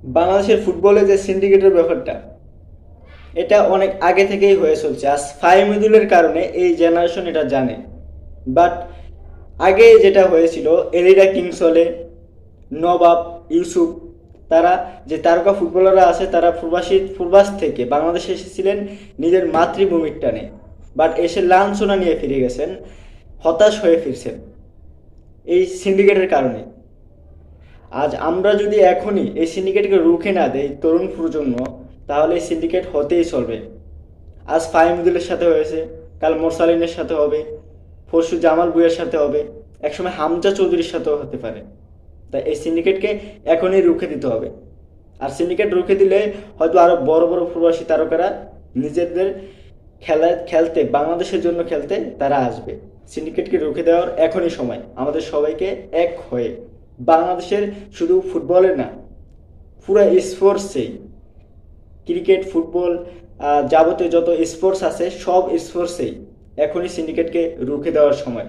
বাংলাদেশের ফুটবলে যে সিন্ডিকেটের ব্যাপারটা, এটা অনেক আগে থেকেই হয়ে চলছে। আজ ফাহিমুদুলের কারণে এই জেনারেশন এটা জানে। বাট আগে যেটা হয়েছিল, এলিরা কিংসলে, নবাব, ইউসুফ, তারা যে তারকা ফুটবলাররা আছে তারা প্রবাস থেকে বাংলাদেশে এসেছিলেন নিজের মাতৃভূমির টানে। বাট এসে লাঞ্ছনা নিয়ে ফিরে গেছেন, হতাশ হয়ে ফিরছেন এই সিন্ডিকেটের কারণে। আজ আমরা যদি এখনই এই সিন্ডিকেটকে রুখে না দেই তরুণ প্রজন্ম, তাহলে এই সিন্ডিকেট হতেই চলবে। আজ ফাহিমুদুলের সাথে হয়েছে, কাল মোরসালিনের সাথে হবে, পরশু জামাল ভুঁইয়ার সাথে হবে, একসময় হামজা চৌধুরীর সাথেও হতে পারে। তাই এই সিন্ডিকেটকে এখনই রুখে দিতে হবে। আর সিন্ডিকেট রুখে দিলে হয়তো আরও বড় বড় প্রবাসী তারকারা নিজেদের খেলতে, বাংলাদেশের জন্য খেলতে তারা আসবে। সিন্ডিকেটকে রুখে দেওয়ার এখনই সময়, আমাদের সবাইকে এক হয়ে বাংলাদেশের শুধু ফুটবলে না, পুরো স্পোর্টসেই, ক্রিকেট, ফুটবল, যাবতীয় যত স্পোর্টস আছে সব স্পোর্টসেই এখনই সিন্ডিকেটকে রুখে দেওয়ার সময়।